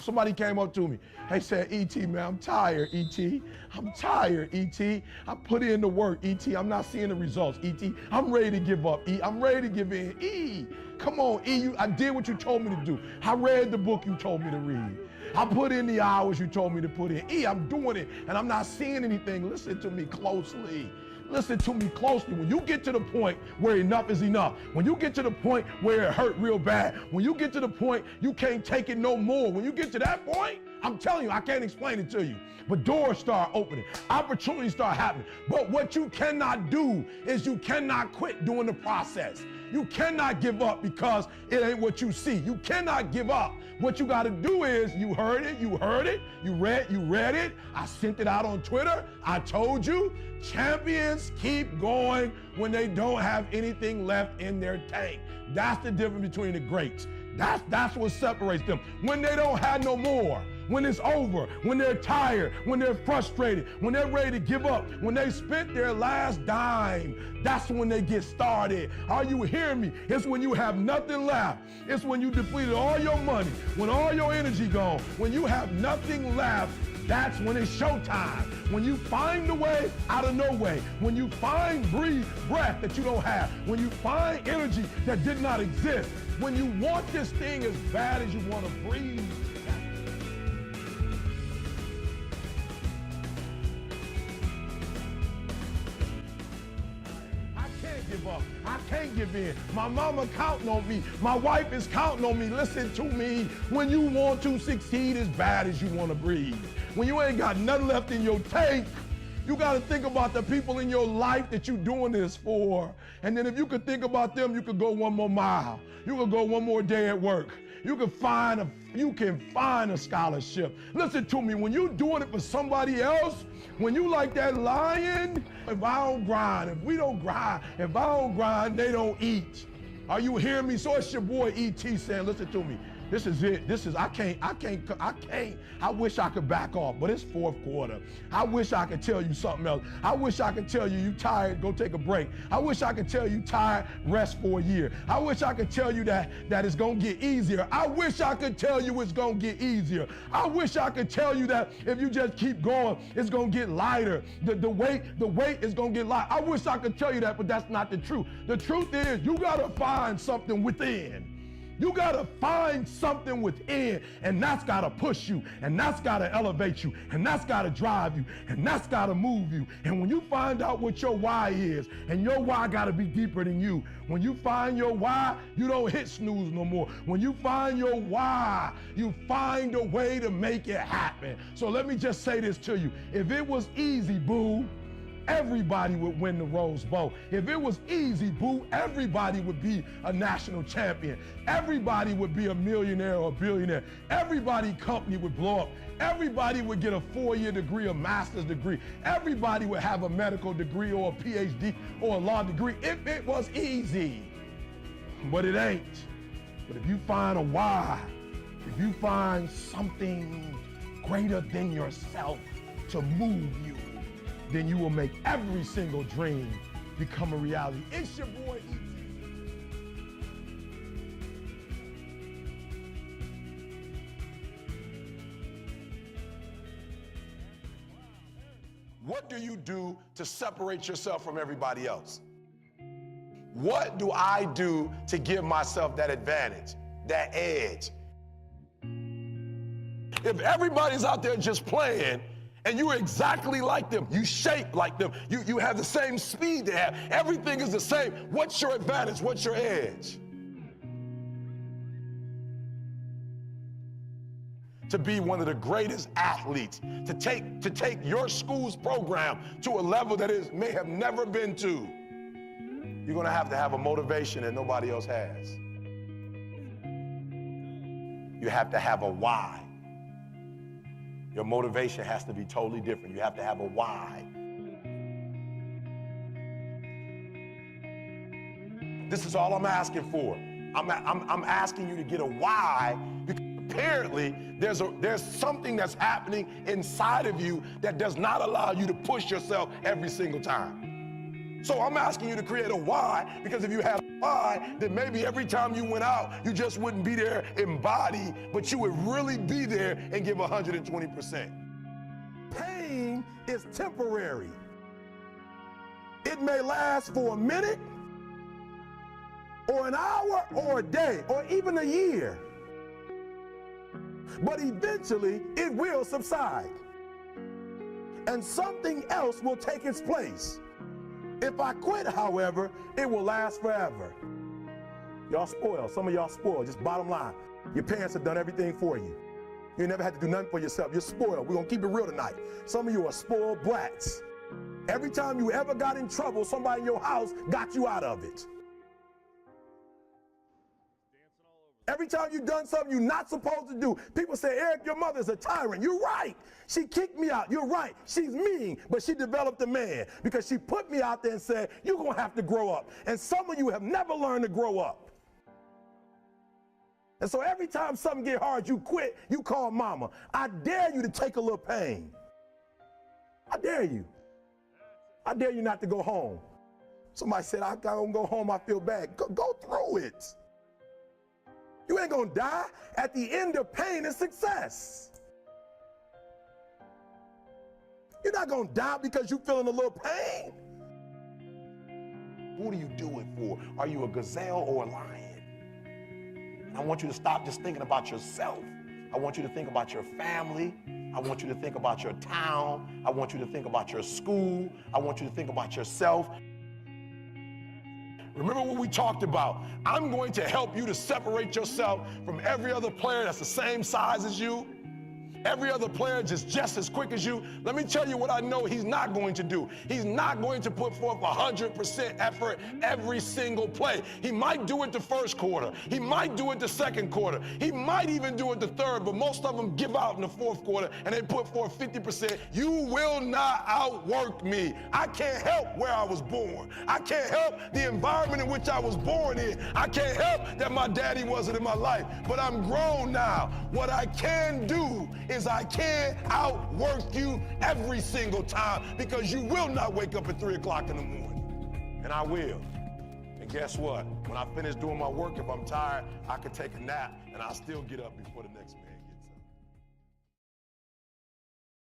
Somebody came up to me. They said, E.T., man, I'm tired, E.T. I'm tired, E.T. I put in the work, E.T. I'm not seeing the results, E.T. I'm ready to give up, E. I'm ready to give in. E, come on, E. I did what you told me to do. I read the book you told me to read. I put in the hours you told me to put in. E, I'm doing it, and I'm not seeing anything. Listen to me closely. Listen to me closely. When you get to the point where enough is enough, when you get to the point where it hurt real bad, when you get to the point you can't take it no more, when you get to that point, I'm telling you, I can't explain it to you, but doors start opening, opportunities start happening. But what you cannot do is you cannot quit doing the process. You cannot give up because it ain't what you see. You cannot give up. What you got to do is, you heard it, you read it. I sent it out on Twitter. I told you, champions keep going when they don't have anything left in their tank. That's the difference between the greats. That's what separates them. When they don't have no more, when it's over, when they're tired, when they're frustrated, when they're ready to give up, when they spent their last dime, that's when they get started. Are you hearing me? It's when you have nothing left. It's when you depleted all your money, when all your energy gone, when you have nothing left. That's when it's showtime. When you find a way out of no way. When you find breath that you don't have. When you find energy that did not exist. When you want this thing as bad as you want to breathe. I can't give up. I can't give in. My mama counting on me. My wife is counting on me. Listen to me. When you want to succeed as bad as you want to breathe. When you ain't got nothing left in your tank, you got to think about the people in your life that you're doing this for. And then if you could think about them, you could go one more mile. You could go one more day at work. You can find a scholarship. Listen to me, when you're doing it for somebody else, when you like that lion, if I don't grind, if we don't grind, if I don't grind, they don't eat. Are you hearing me? So it's your boy E.T. saying, listen to me. This is it. I wish I could back off, but it's fourth quarter. I wish I could tell you something else. I wish I could tell you tired, go take a break. I wish I could tell you tired, rest for a year. I wish I could tell you that it's gonna get easier. I wish I could tell you it's gonna get easier. I wish I could tell you that if you just keep going, it's gonna get lighter. The weight is gonna get light. I wish I could tell you that, but that's not the truth. The truth is, you gotta find something within. You gotta find something within, and that's gotta push you, and that's gotta elevate you, and that's gotta drive you, and that's gotta move you. And when you find out what your why is, and your why gotta be deeper than you, when you find your why, you don't hit snooze no more. When you find your why, you find a way to make it happen. So let me just say this to you. If it was easy, boo, everybody would win the Rose Bowl. If it was easy, boo, everybody would be a national champion. Everybody would be a millionaire or a billionaire. Everybody company would blow up. Everybody would get a 4-year degree, a master's degree. Everybody would have a medical degree or a PhD or a law degree if it was easy. But it ain't. But if you find a why, if you find something greater than yourself to move you, then you will make every single dream become a reality. It's your boy, E.T. What do you do to separate yourself from everybody else? What do I do to give myself that advantage, that edge? If everybody's out there just playing, and you're exactly like them, you shape like them, you have the same speed they have, everything is the same, what's your advantage, what's your edge? To be one of the greatest athletes, to take your school's program to a level that it may have never been to, you're gonna have a motivation that nobody else has. You have to have a why. Your motivation has to be totally different. You have to have a why. This is all I'm asking for. I'm asking you to get a why, because apparently there's something that's happening inside of you that does not allow you to push yourself every single time. So I'm asking you to create a why, because if you have high, then maybe every time you went out, you just wouldn't be there in body, but you would really be there and give 120%. Pain is temporary. It may last for a minute, or an hour, or a day, or even a year. But eventually, it will subside. And something else will take its place. If I quit, however, it will last forever. Y'all spoiled. Some of y'all spoiled. Just bottom line. Your parents have done everything for you. You never had to do nothing for yourself. You're spoiled. We're going to keep it real tonight. Some of you are spoiled brats. Every time you ever got in trouble, somebody in your house got you out of it. Every time you've done something you're not supposed to do, people say, Eric, your mother's a tyrant. You're right. She kicked me out. You're right. She's mean, but she developed a man because she put me out there and said, you're going to have to grow up. And some of you have never learned to grow up. And so every time something get hard, you quit, you call mama. I dare you to take a little pain. I dare you. I dare you not to go home. Somebody said, I don't go home, I feel bad. Go through it. You ain't gonna die. At the end of pain is success. You're not gonna die because you're feeling a little pain. Who do you do it for? Are you a gazelle or a lion? I want you to stop just thinking about yourself. I want you to think about your family. I want you to think about your town. I want you to think about your school. I want you to think about yourself. Remember what we talked about. I'm going to help you to separate yourself from every other player that's the same size as you. Every other player just as quick as you. Let me tell you what I know he's not going to do. He's not going to put forth 100% effort every single play. He might do it the first quarter. He might do it the second quarter. He might even do it the third, but most of them give out in the fourth quarter and they put forth 50%. You will not outwork me. I can't help where I was born. I can't help the environment in which I was born in. I can't help that my daddy wasn't in my life, but I'm grown now. What I can do is I can't outwork you every single time because you will not wake up at 3 o'clock in the morning. And I will. And guess what? When I finish doing my work, if I'm tired, I can take a nap and I'll still get up before the next man.